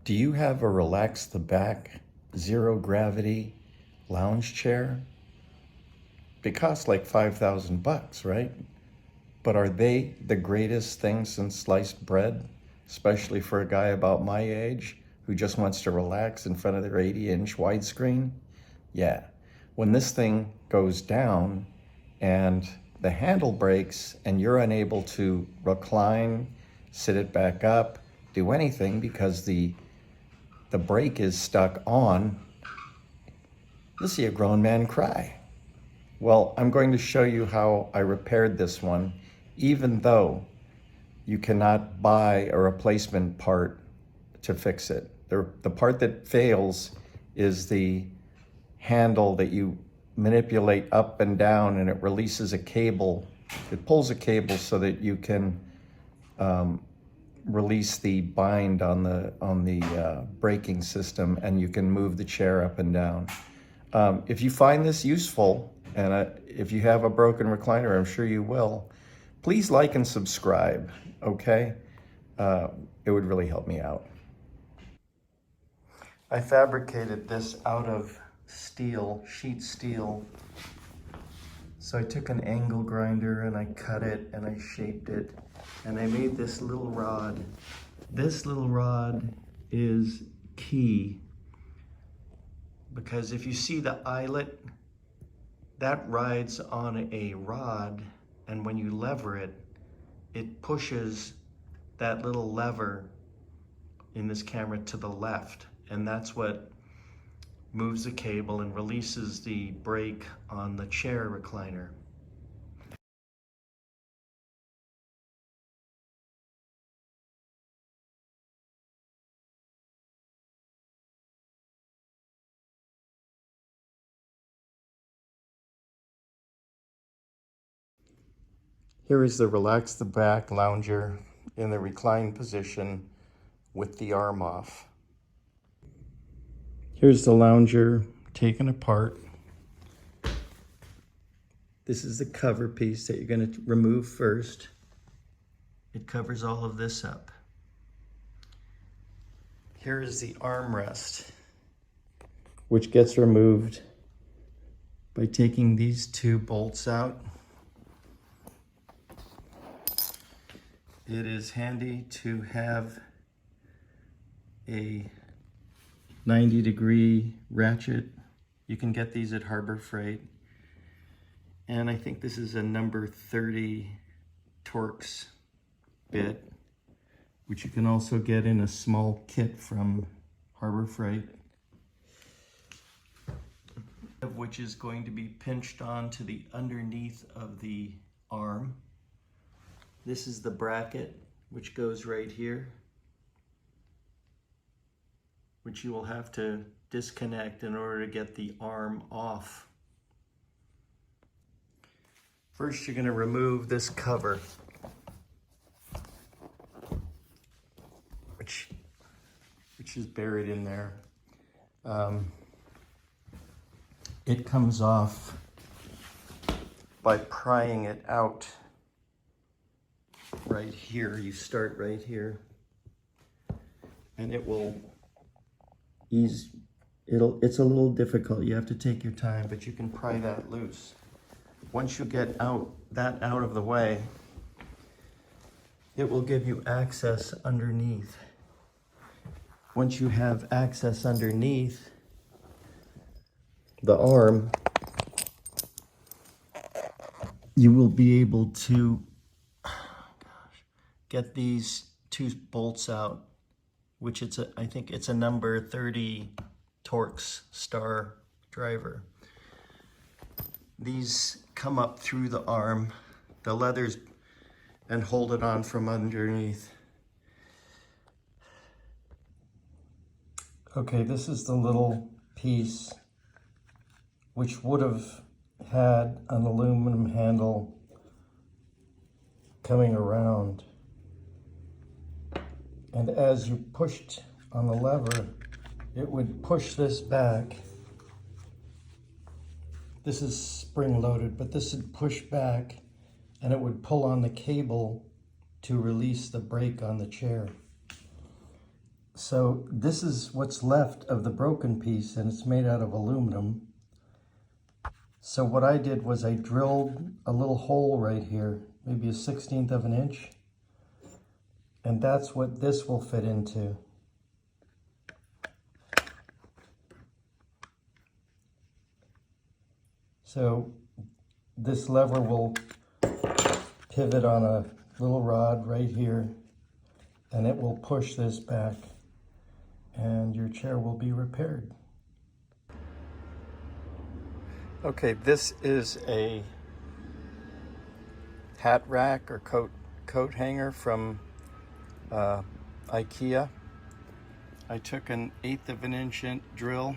Do you have a relax the back, zero gravity lounge chair? They cost like 5,000 bucks, right? But are they the greatest thing since sliced bread? Especially for a guy about my age who just wants to relax in front of their 80-inch widescreen? Yeah. When this thing goes down and the handle breaks and you're unable to recline, sit it back up, do anything because the brake is stuck on, you'll see a grown man cry. Well, I'm going to show you how I repaired this one, even though you cannot buy a replacement part to fix it. The part that fails is the handle that you manipulate up and down, and it releases a cable. It pulls a cable so that you can release the bind on the braking system, and you can move the chair up and down. If you find this useful, and if you have a broken recliner, I'm sure you will, please like and subscribe, okay? It would really help me out. I fabricated this out of steel, sheet steel. So I took an angle grinder and I cut it and I shaped it and I made this little rod. This little rod is key because if you see the eyelet, that rides on a rod, and when you lever it, it pushes that little lever in this camera to the left, and that's what moves the cable and releases the brake on the chair recliner. Here is the relax the back lounger in the recline position with the arm off. Here's the lounger taken apart. This is the cover piece that you're going to remove first. It covers all of this up. Here is the armrest, which gets removed by taking these two bolts out. It is handy to have a 90-degree ratchet. You can get these at Harbor Freight. And I think this is a number 30 Torx bit, which you can also get in a small kit from Harbor Freight, which is going to be pinched onto the underneath of the arm. This is the bracket, which goes right here, which you will have to disconnect in order to get the arm off. First, you're going to remove this cover, which is buried in there. It comes off by prying it out right here. You start right here, and it will ease. It's a little difficult. You have to take your time, but you can pry that loose. Once you get that out of the way, it will give you access underneath. Once you have access underneath the arm, you will be able to get these two bolts out, which I think it's a number 30 Torx star driver. These come up through the arm, the leathers, and hold it on from underneath. Okay, this is the little piece which would have had an aluminum handle coming around. And as you pushed on the lever, it would push this back. This is spring loaded, but this would push back and it would pull on the cable to release the brake on the chair. So this is what's left of the broken piece, and it's made out of aluminum. So what I did was I drilled a little hole right here, maybe a 1/16 of an inch, and that's what this will fit into. So this lever will pivot on a little rod right here, and it will push this back, and your chair will be repaired. Okay, this is a hat rack or coat hanger from IKEA. I took an 1/8 of an inch drill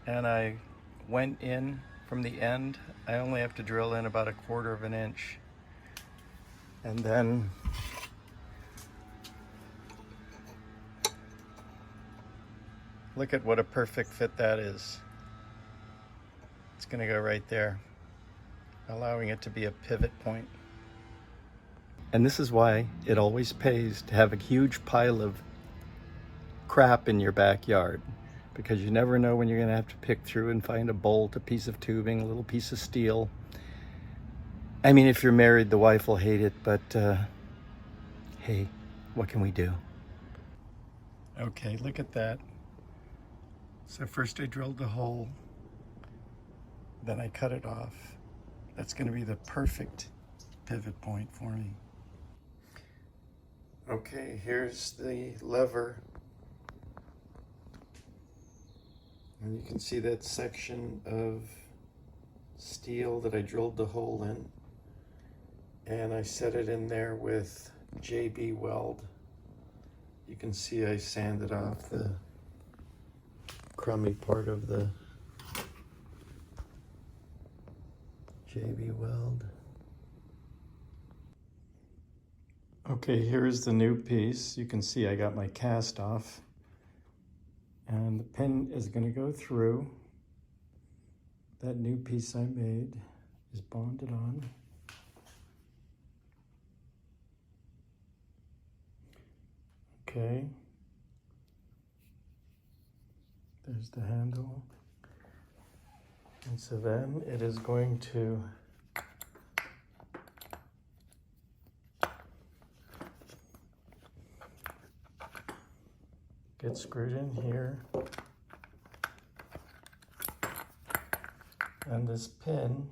and I went in from the end. I only have to drill in about 1/4 of an inch, and then look at what a perfect fit that is. It's going to go right there, allowing it to be a pivot point. And this is why it always pays to have a huge pile of crap in your backyard, because you never know when you're going to have to pick through and find a bolt, a piece of tubing, a little piece of steel. I mean, if you're married, the wife will hate it, but hey, what can we do? Okay, look at that. So first I drilled the hole, then I cut it off. That's going to be the perfect pivot point for me. Okay, here's the lever. And you can see that section of steel that I drilled the hole in. And I set it in there with JB Weld. You can see I sanded off the crummy part of the JB Weld. Okay, here's the new piece. You can see I got my cast off, and the pin is going to go through. That new piece I made is bonded on. Okay, there's the handle. And so then it is going to get screwed in here. And this pin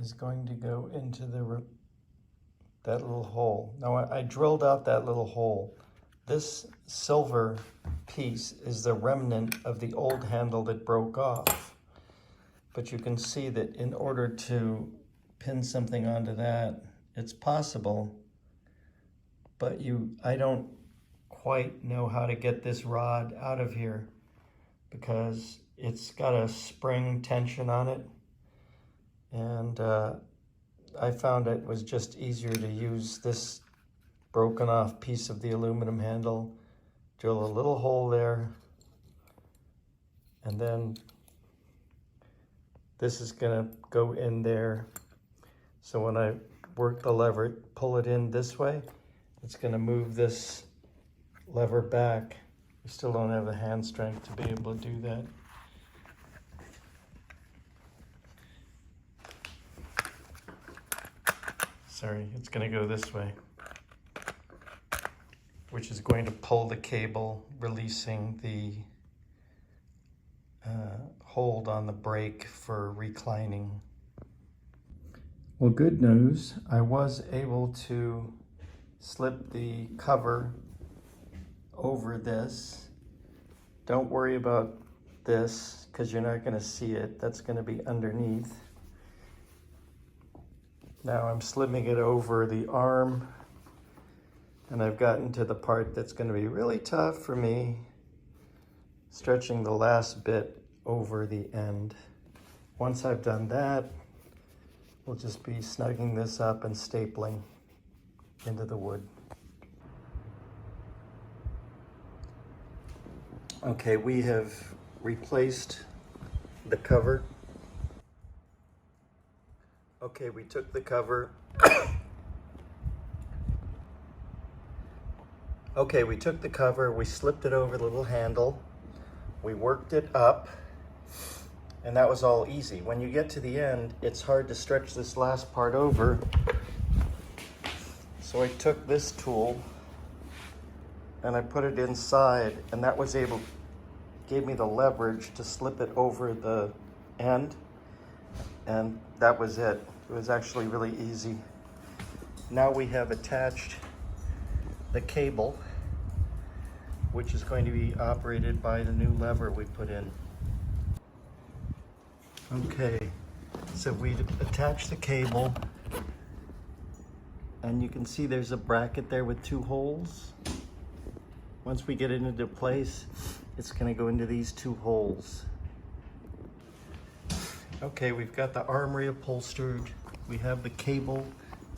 is going to go into that little hole. Now I drilled out that little hole. This silver piece is the remnant of the old handle that broke off. But you can see that in order to pin something onto that, it's possible, but I don't quite know how to get this rod out of here because it's got a spring tension on it. And I found it was just easier to use this broken off piece of the aluminum handle, drill a little hole there, and then this is gonna go in there. So when I work the lever, pull it in this way, it's gonna move this lever back. I still don't have the hand strength to be able to do that. Sorry, it's gonna go this way, which is going to pull the cable, releasing the hold on the brake for reclining. Well, good news, I was able to slip the cover over this. Don't worry about this because you're not going to see it. That's going to be underneath. Now I'm slipping it over the arm, and I've gotten to the part that's going to be really tough for me, stretching the last bit over the end. Once I've done that, we'll just be snugging this up and stapling into the wood. Okay, we have replaced the cover. Okay, we took the cover. Okay, we took the cover, we slipped it over the little handle, we worked it up, and that was all easy. When you get to the end, it's hard to stretch this last part over. So I took this tool and I put it inside, and that gave me the leverage to slip it over the end, and that was it. It was actually really easy. Now we have attached the cable, which is going to be operated by the new lever we put in. Okay, so we attach the cable, and you can see there's a bracket there with 2 holes. Once we get it into place, it's going to go into these 2 holes. Okay, we've got the arm reupholstered. We have the cable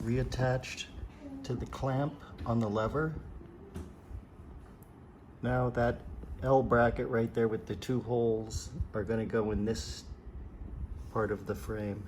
reattached to the clamp on the lever. Now that L bracket right there with the 2 holes are going to go in this part of the frame.